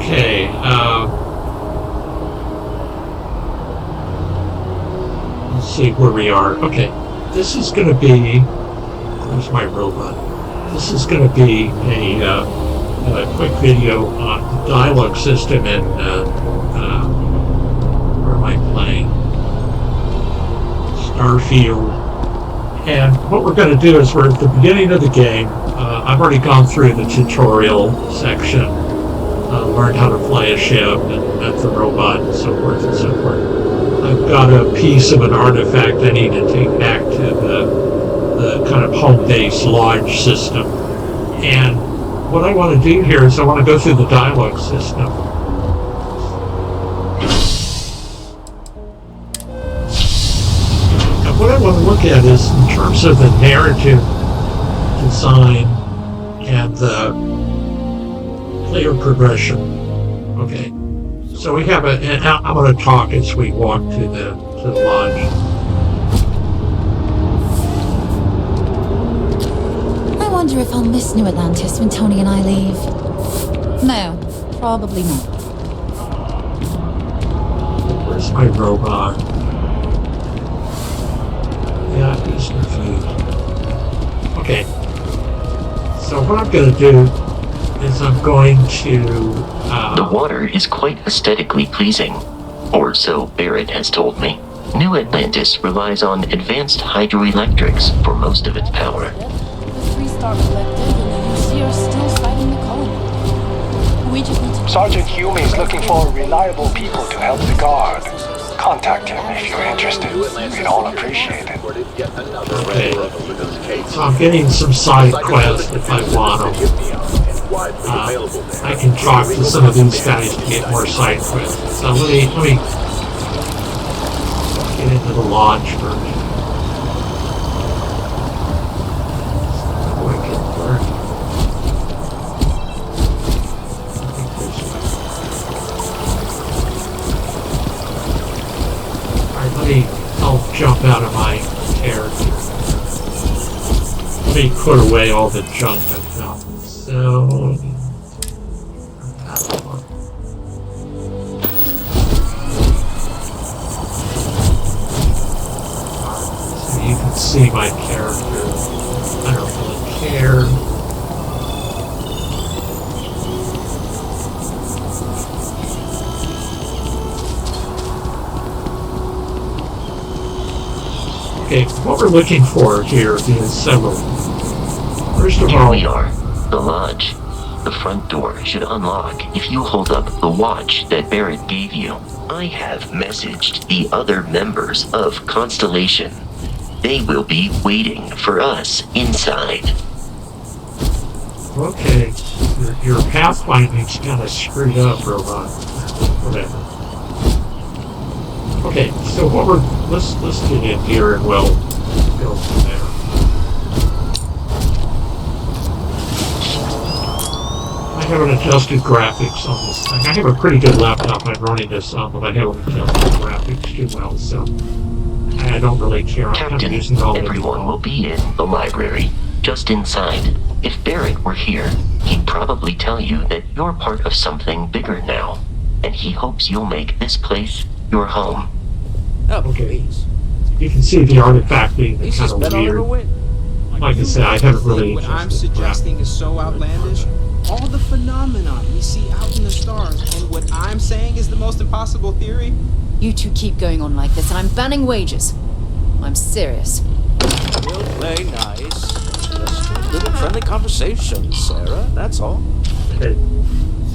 Okay, let's see where we are. Okay, this is going to be... Where's my robot? This is going to be a quick video on the dialogue system and where am I playing? Starfield. And what we're going to do is we're at the beginning of the game. I've already gone through the tutorial section, learned how to fly a ship and met the robot and so forth and so forth. I've got a piece of an artifact I need to take back to the kind of home base launch system. And what I want to do here is I want to go through the dialogue system. And what I want to look at is in terms of the narrative design and the player progression. Okay, so we have and I'm going to talk as we walk to the lodge. I wonder if I'll miss New Atlantis when Tony and I leave. No, probably not. Where's my robot? Yeah, he's confused. Okay. So what I'm going to do is I'm going to... The water is quite aesthetically pleasing, or so Barrett has told me. New Atlantis relies on advanced hydroelectrics for most of its power. The three-star collective and the UC are still fighting the colony. We just need to... Sergeant Hume is looking for reliable people to help the guard. Contact him if you're interested. We'd all appreciate it. Okay. So I'm getting some side quests if I want them. I can talk to some of these guys to get more side quests. So let me get into the launch first. I'll jump out of my character. Let me put away all the junk I've found. So... So you can see my character. I don't really care. Okay, what we're looking for here is several. First of Here all, we are, the lodge. The front door should unlock if you hold up the watch that Barrett gave you. I have messaged the other members of Constellation. They will be waiting for us inside. okay, your pathfinding's kind of screwed up, robot. Whatever. Okay, so what let's get in here and we'll go from there. I haven't adjusted graphics on this thing. I have a pretty good laptop I'm running this on, but I haven't adjusted graphics too well, so I don't really care. I'm kind of Captain, using all everyone will be in the library, just inside. If Barrett were here, he'd probably tell you that you're part of something bigger now, and he hopes you'll make this place your home. Oh, Okay. please. You can see the artifact being He's kind just of bet I'll never weird. win. Like I said, I haven't really What I'm adjusted suggesting graphics. is so outlandish. All the phenomenon we see out in the stars, and what I'm saying is the most impossible theory. You two keep going on like this, and I'm banning wages. I'm serious. We'll play nice. Just a little friendly conversation, Sarah, that's all. Okay.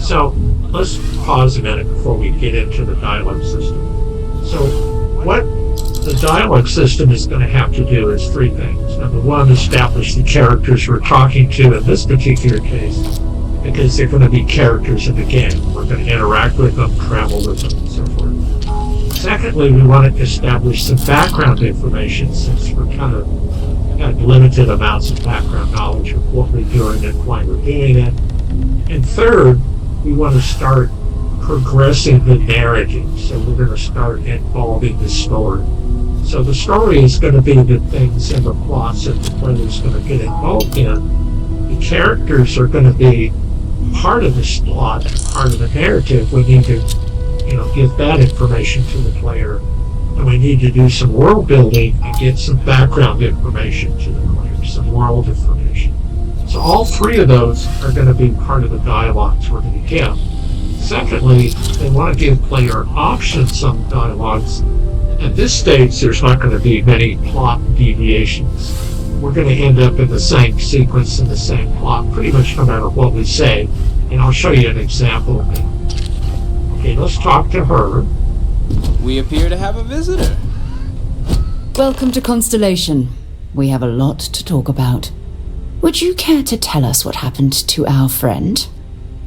So let's pause a minute before we get into the dialogue system. So what the dialogue system is going to have to do is three things. Number one, establish the characters we're talking to in this particular case, because they're going to be characters in the game. We're going to interact with them, travel with them, and so forth. Secondly, we want to establish some background information, since we're kind of got limited amounts of background knowledge of what we're doing and why we're doing it. And third, we want to start progressing the narrative. So we're going to start involving the story. So the story is going to be the things and the plots that the player's going to get involved in. The characters are going to be part of this plot, part of the narrative, we need to, give that information to the player. And we need to do some world building and get some background information to the player, some world information. So all three of those are going to be part of the dialogues we're going to give. Secondly, they want to give player options on dialogues. At this stage, there's not going to be many plot deviations. We're going to end up in the same sequence and the same plot, pretty much no matter what we say. And I'll show you an example of it. Okay, let's talk to her. We appear to have a visitor. Welcome to Constellation. We have a lot to talk about. Would you care to tell us what happened to our friend?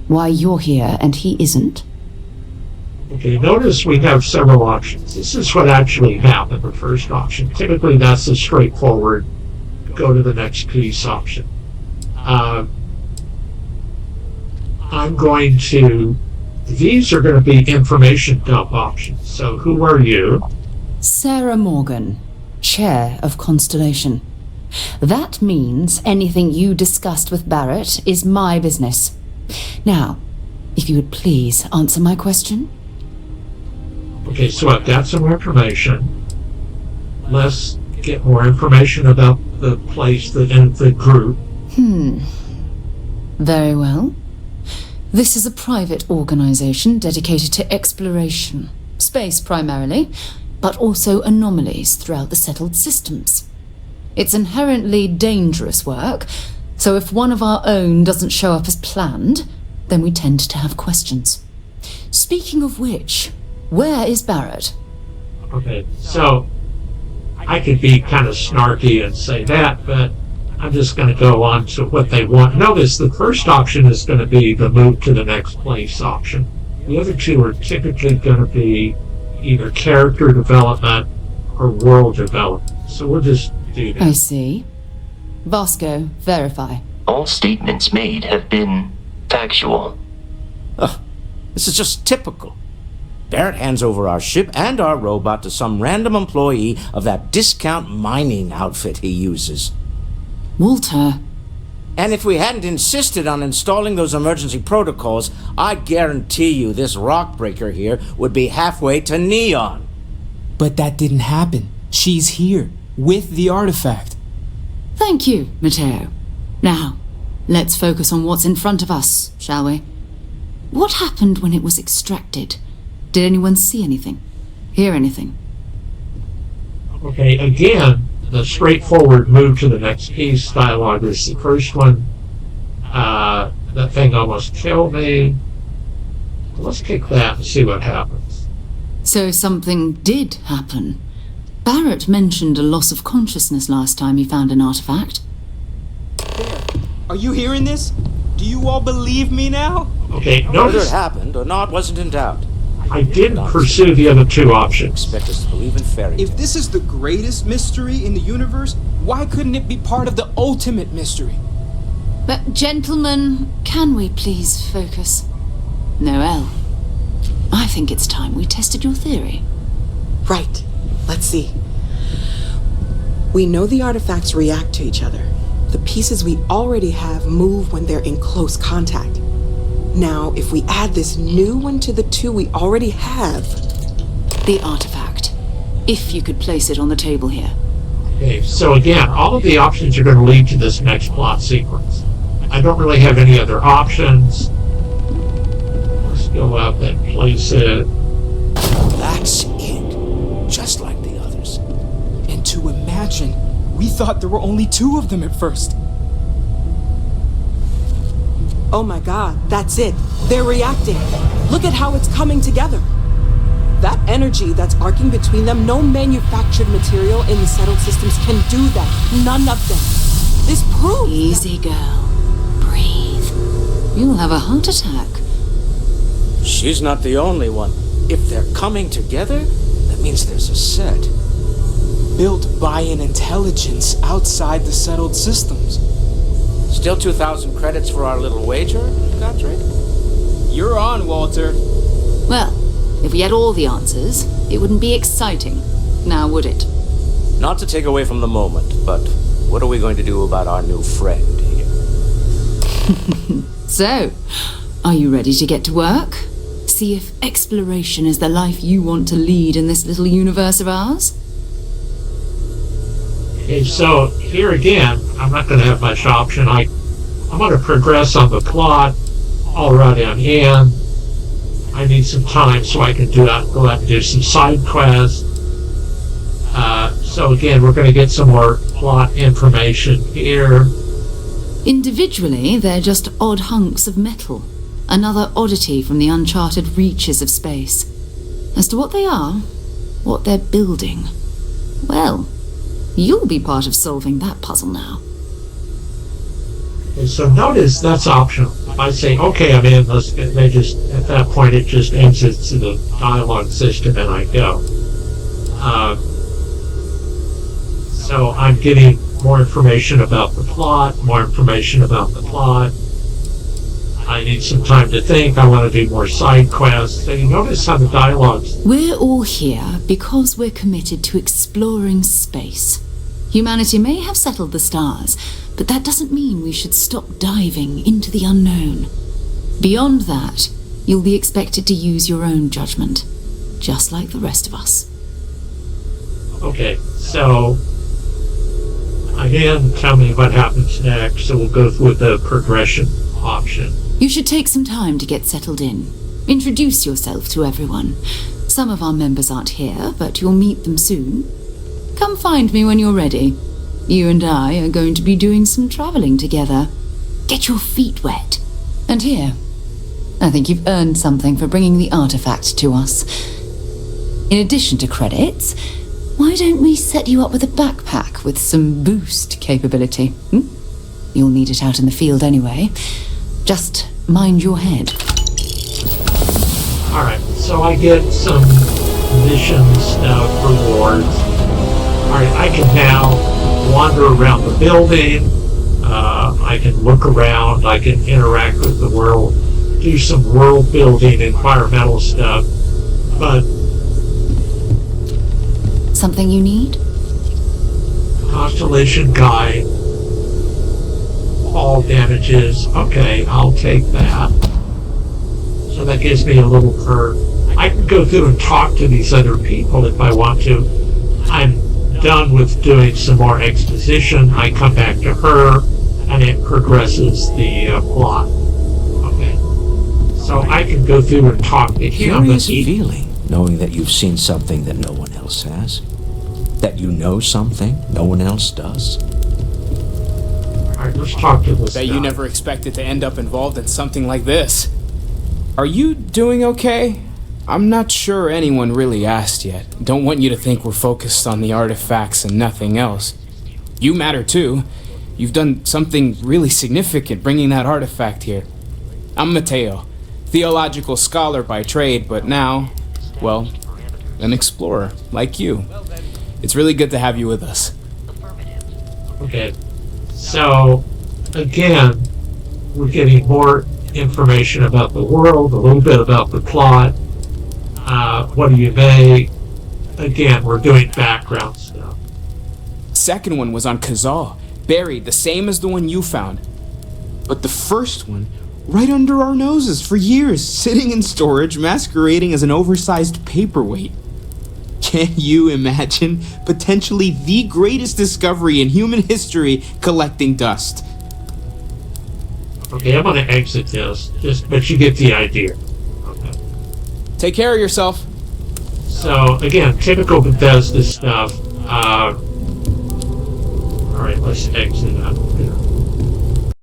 Why you're here and he isn't? Okay, notice we have several options. This is what actually happened, the first option. Typically, that's a straightforward, go to the next piece option. These are going to be information dump options. So who are you? Sarah Morgan, Chair of Constellation. That means anything you discussed with Barrett is my business. Now, if you would please answer my question. Okay, so I've got some information. Let's get more information about the place and the group. Very well. This is a private organization dedicated to exploration. Space primarily, but also anomalies throughout the settled systems. It's inherently dangerous work, so if one of our own doesn't show up as planned, then we tend to have questions. Speaking of which, where is Barrett? Okay, so I could be kind of snarky and say that, but I'm just going to go on to what they want. Notice the first option is going to be the move to the next place option. The other two are typically going to be either character development or world development. So we'll just do that. I see. Vasco, verify. All statements made have been factual. This is just typical. Barrett hands over our ship and our robot to some random employee of that discount mining outfit he uses. Walter. And if we hadn't insisted on installing those emergency protocols, I guarantee you this rock breaker here would be halfway to Neon. But that didn't happen. She's here, with the artifact. Thank you, Matteo. Now, let's focus on what's in front of us, shall we? What happened when it was extracted? Did anyone see anything? Hear anything? Okay, again, the straightforward move to the next piece dialogue is the first one. That thing almost killed me. Let's kick that and see what happens. So something did happen. Barrett mentioned a loss of consciousness last time he found an artifact. Are you hearing this? Do you all believe me now? Okay, Whether it notice happened or not wasn't in doubt. I didn't pursue the other two options. Expect us to believe in fairy tales. If this is the greatest mystery in the universe, why couldn't it be part of the ultimate mystery? But gentlemen, can we please focus? Noel, I think it's time we tested your theory. Right. Let's see. We know the artifacts react to each other. The pieces we already have move when they're in close contact. Now, if we add this new one to the two we already have... The artifact. If you could place it on the table here. Okay, so again, all of the options are going to lead to this next plot sequence. I don't really have any other options. Let's go up and place it. That's it. Just like the others. And to imagine, we thought there were only two of them at first. Oh my god, that's it. They're reacting. Look at how it's coming together. That energy that's arcing between them, no manufactured material in the settled systems can do that. None of them. This proves... Easy, girl. Breathe. You'll have a heart attack. She's not the only one. If they're coming together, that means there's a set. Built by an intelligence outside the settled systems. Still 2,000 credits for our little wager, Godric? You're on, Walter. Well, if we had all the answers, it wouldn't be exciting. Now, would it? Not to take away from the moment, but what are we going to do about our new friend here? So, are you ready to get to work? See if exploration is the life you want to lead in this little universe of ours? Okay, so here again, I'm not going to have much option. I'm going to progress on the plot already on hand. I need some time so I can go out and do some side quests. So again, we're going to get some more plot information here. Individually, they're just odd hunks of metal. Another oddity from the uncharted reaches of space. As to what they are, what they're building, well, you'll be part of solving that puzzle now. Okay, so notice that's optional. If I say, okay, I'm in, they just, at that point, it just exits to the dialogue system and I go. So I'm getting more information about the plot, I need some time to think. I want to do more side quests. So you notice how the dialogues... We're all here because we're committed to exploring space. Humanity may have settled the stars, but that doesn't mean we should stop diving into the unknown. Beyond that, you'll be expected to use your own judgment, just like the rest of us. Okay, so... Again, tell me what happens next, so we'll go through the progression option. You should take some time to get settled in. Introduce yourself to everyone. Some of our members aren't here, but you'll meet them soon. Come find me when you're ready. You and I are going to be doing some traveling together. Get your feet wet. And here, I think you've earned something for bringing the artifact to us. In addition to credits, why don't we set you up with a backpack with some boost capability? You'll need it out in the field anyway. Just mind your head. Alright, so I get some mission stuff, rewards. Alright, I can now wander around the building. I can look around. I can interact with the world. Do some world building, environmental stuff. But... Something you need? Constellation guide. All damages. Okay, I'll take that. So that gives me a little perk. I can go through and talk to these other people if I want to. I'm done with doing some more exposition. I come back to her, and it progresses the plot. Okay. So I can go through and talk to him. Curious feeling, knowing that you've seen something that no one else has. That you know something no one else does. Alright, let's talk to this Bet guy. you never expected to end up involved in something like this. Are you doing okay? I'm not sure anyone really asked yet. Don't want you to think we're focused on the artifacts and nothing else. You matter too. You've done something really significant bringing that artifact here. I'm Mateo, theological scholar by trade, but now, well, an explorer like you. It's really good to have you with us. Okay. So, again, we're getting more information about the world, a little bit about the plot. What do you make? Again, we're doing background stuff. Second one was on Kazaa, buried the same as the one you found. But the first one, right under our noses for years, sitting in storage, masquerading as an oversized paperweight. Can you imagine potentially the greatest discovery in human history collecting dust? Okay, I'm going to exit this, but you get the idea. Okay. Take care of yourself. So, again, typical Bethesda stuff. Alright, let's exit out here.